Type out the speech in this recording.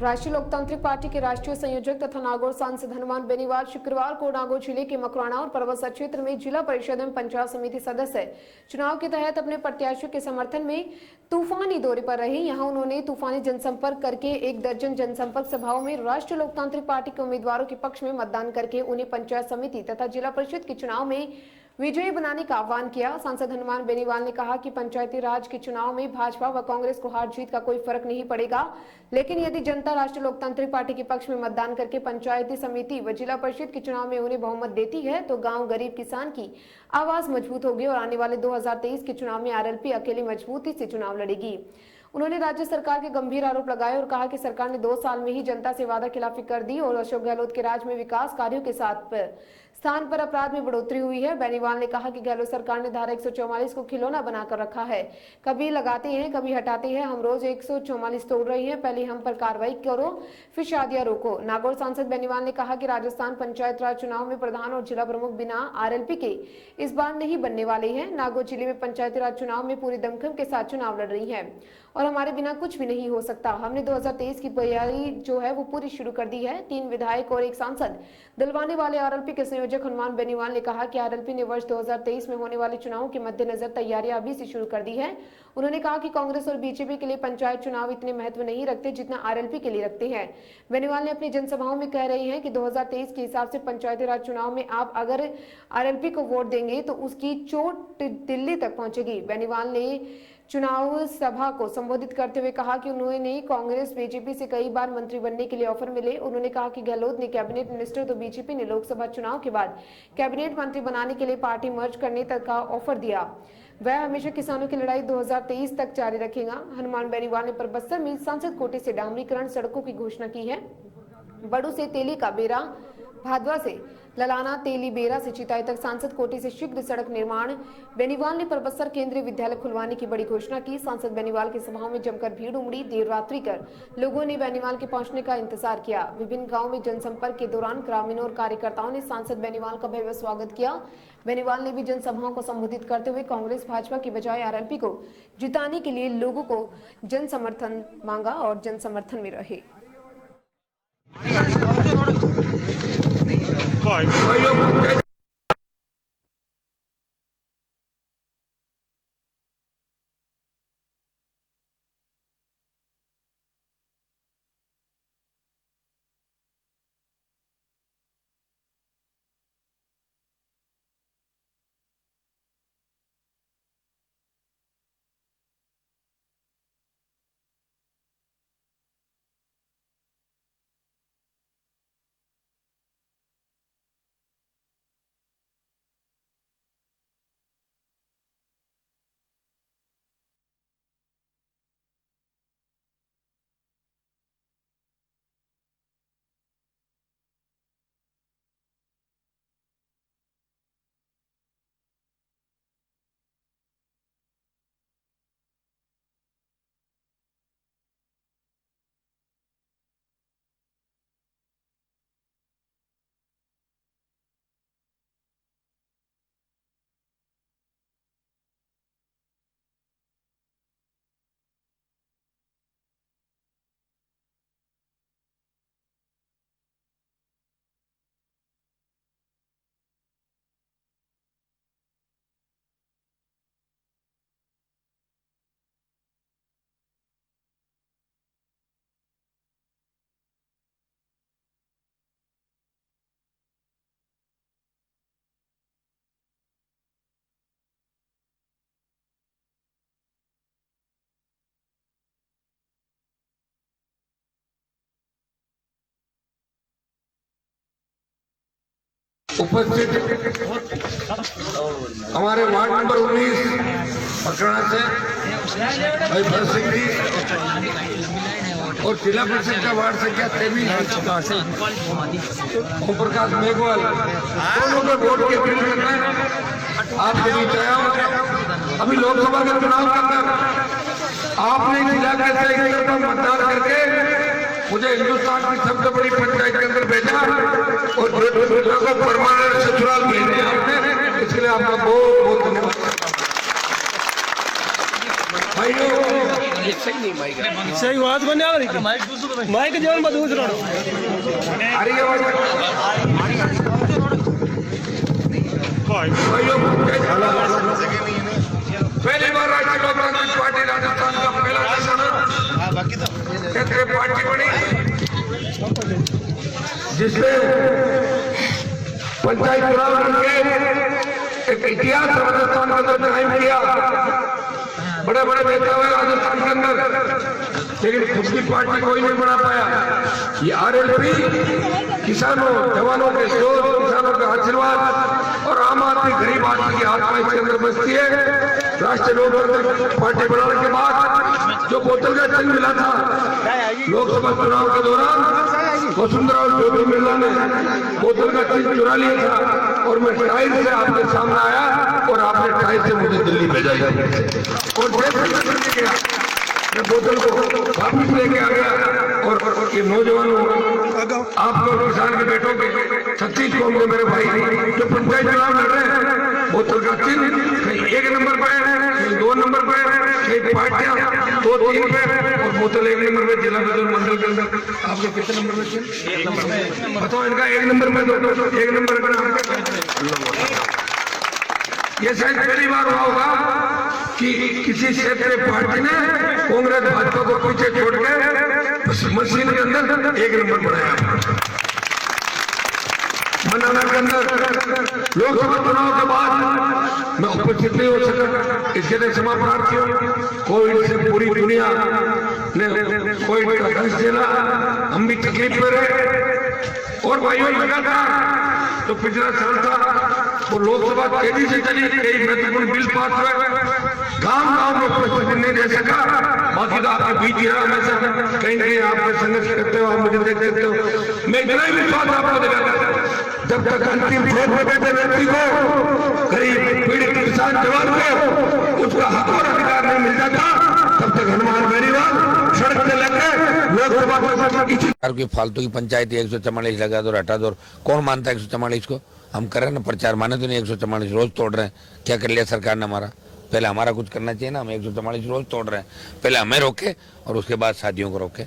राष्ट्रीय लोकतांत्रिक पार्टी के राष्ट्रीय संयोजक तथा नागौर सांसद हनुमान बेनीवाल शुक्रवार को नागौर जिले के मकराना और परबसा क्षेत्र में जिला परिषद एवं पंचायत समिति सदस्य चुनाव के तहत अपने प्रत्याशियों के समर्थन में तूफानी दौरे पर रहे। यहां उन्होंने तूफानी जनसंपर्क करके 1 दर्जन जनसंपर्क सभाओं में राष्ट्रीय लोकतांत्रिक पार्टी के उम्मीदवारों के पक्ष में मतदान करके उन्हें पंचायत समिति तथा जिला परिषद के चुनाव में विजयी बनाने का आह्वान किया। सांसद हनुमान बेनीवाल ने कहा कि पंचायती राज के चुनाव में भाजपा व कांग्रेस को हार जीत का कोई फर्क नहीं पड़ेगा, लेकिन यदि जनता राष्ट्रीय लोकतांत्रिक पार्टी के पक्ष में मतदान करके पंचायती समिति व जिला परिषद के चुनाव में उन्हें बहुमत देती है तो गांव गरीब किसान की आवाज मजबूत होगी और आने वाले 2023 के चुनाव में आरएलपी अकेली मजबूती से चुनाव लड़ेगी। उन्होंने राज्य सरकार के गंभीर आरोप लगाए और कहा कि सरकार ने 2 साल में ही जनता से वादा खिलाफी कर दी और अशोक गहलोत के राज में विकास कार्यों के साथ स्थान पर अपराध में बढ़ोतरी हुई है। बेनीवाल ने कहा कि गहलोत सरकार ने धारा 144 को खिलौना बनाकर रखा है, कभी लगाते हैं कभी हटाते हैं। हम रोज 144 तोड़ रही हैं, पहले हम पर कार्रवाई करो फिर शादियां रोको। नागौर सांसद बेनीवाल ने कहा कि राजस्थान पंचायत राज चुनाव में प्रधान और जिला प्रमुख बिना आरएलपी के इस बार नहीं बनने वाले हैं। नागौर जिले में पंचायती राज चुनाव में पूरी दमखम के साथ चुनाव लड़ रही है और हमारे बिना कुछ भी नहीं हो सकता। हमने 2023 की तैयारी जो है वो पूरी शुरू कर दी है। 3 विधायक और 1 सांसद दिलवाने वाले आरएलपी के संयोजक हनुमान बेनीवाल ने कहा कि आरएलपी ने वर्ष 2023 में होने वाले चुनावों के मद्देनजर तैयारियां अभी से शुरू कर दी है। उन्होंने कहा कि कांग्रेस और बीजेपी के लिए पंचायत चुनाव इतने महत्व नहीं रखते जितना आरएलपी के लिए रखते हैं। बेनीवाल ने अपनी जनसभाओं में कह रहे हैं कि 2023 के हिसाब से पंचायती राज चुनाव में आप अगर आरएलपी को वोट देंगे तो उसकी चोट दिल्ली तक पहुंचेगी। बेनीवाल ने चुनाव सभा को संबोधित करते हुए कहा कि उन्होंने कांग्रेस बीजेपी से कई बार मंत्री बनने के लिए ऑफर मिले। उन्होंने कहा कि गहलोत ने कैबिनेट मिनिस्टर तो बीजेपी ने लोकसभा चुनाव के बाद कैबिनेट मंत्री बनाने के लिए पार्टी मर्ज करने तक का ऑफर दिया। वह हमेशा किसानों की लड़ाई 2023 तक जारी रखेगा। हनुमान बेनीवाल ने परबत्सर में सांसद कोटे से डामरीकरण सड़कों की घोषणा की है। बड़ू से तेली का बेरा, भादवा से ललाना तेली बेरा से चिताई तक सांसद कोटे से शीघ्र सड़क निर्माण। बेनीवाल ने परबत्सर केंद्रीय विद्यालय खुलवाने की बड़ी घोषणा की। सांसद बेनीवाल की सभाओं में जमकर भीड़ उमड़ी। देर रात्रि कर लोगों ने बेनीवाल के पहुंचने का इंतजार किया। विभिन्न गांवों में जनसंपर्क के दौरान ग्रामीणों और कार्यकर्ताओं ने सांसद बेनीवाल का भव्य स्वागत किया। बेनीवाल ने भी जनसभाओं को संबोधित करते हुए कांग्रेस भाजपा की बजाय आरएलपी को जिताने के लिए लोगों को जन समर्थन मांगा और जन समर्थन में रहे। उपस्थित हमारे वार्ड नंबर 19 मकराना से भाई भरत सिंह जी और जिला परिषद का वार्ड संख्या 23 ओम प्रकाश मेघवाल, दोनों के वोट के बिल में आपके बीच आया हूं। अभी लोकसभा का चुनाव का आपने जिला के मतदान करके मुझे हिंदुस्तान की सबसे बड़ी पंचायत के अंदर भेजा और को परमानेंट ससुराल भेजे आपने, इसलिए आपका बहुत बहुत धन्यवाद। भाइयों सही बात बने आ रही माइक जीवन में दूसरा अरे ये आवाज भाइयों, पहली बार राष्ट्रीय लोक तांत्रिक पार्टी राजस्थान का पहला शासन क्षेत्रीय पार्टी बनी, जिसने पंचायत चुनाव लड़के एक इतिहास राजस्थान के अंदर कायम किया। बड़े बड़े नेता हुए राजस्थान के अंदर, लेकिन खुद की पार्टी कोई नहीं बना पाया। ये आरएलपी किसानों जवानों के शोध, किसानों का आशीर्वाद और आम आदमी गरीब आदमी की आत्मा इसके अंदर बसती है। राष्ट्रीय लोक तांत्रिक पार्टी बनाने के बाद जो बोतल का चिन्ह मिला था लोकसभा चुनाव के दौरान, वसुंधरा और ज्योति बिरला ने बोतल का चिन्ह चुरा लिया था और मैं टाइल से आपके सामने आया और आपने टाइल से मुझे दिल्ली भेजा और मैं बोतल को वापिस लेके आ गया। और ये नौजवानों, आप लोग किसान के बेटों के 36 कौम के मेरे भाई जो पंचायत चुनाव लड़ रहे हैं, बोतल का चिन्ह कहीं 1 नंबर पे है, कहीं 2 नंबर पे है, कहीं पार्टियां 2-3 पे और बोतल 1 नंबर पे। जिला विद्युत मंडल के अंदर आपके कितने नंबर में चिन्ह? 1 नंबर में। बताओ इनका 1 नंबर में, 1 नंबर का। ये शायद पहली बार हुआ होगा कि किसी क्षेत्रीय पार्टी ने कांग्रेस भाजपा को पीछे छोड़ के मशीन के अंदर 1 नंबर बनाया। मनाना के अंदर लोकसभा चुनाव के बाद मैं उपस्थित नहीं हो सका, इसके लिए क्षमा प्रार्थी हूँ। कोविड से पूरी दुनिया ने कोविड का दंश झेला, हम भी तकलीफ में रहे। और भाइयों, लगातार जो पिछला साल था वो लोकसभा तेजी से चली, कई महत्वपूर्ण बिल पास हुए, गांव में उपस्थित नहीं रह सका। बाकी तो आपके बीच ही रहा हमेशा, कहीं कहीं आपके संघर्ष करते हो, आप मुझे देख सकते हो। मैं इतना ही विश्वास आपको दिलाता हूं, जब तक अंतिम फ्लोर में बैठे व्यक्ति को, गरीब पीड़ित किसान जवान को उसका हक और अधिकार नहीं मिल जाता, तब तक हनुमान बेनीवाल सड़क से लेकर लोकसभा की फालतू की पंचायत 144 लगा दो, हटा दो। कौन मानता है 144 को? हम कर रहे हैं ना प्रचार, माने तो नहीं 144 रोज तोड़ रहे हैं। क्या कर लिया सरकार ने हमारा? पहले हमारा कुछ करना चाहिए ना। हम 144 रोज तोड़ रहे हैं, पहले हमें रोके और उसके बाद साथियों को रोके।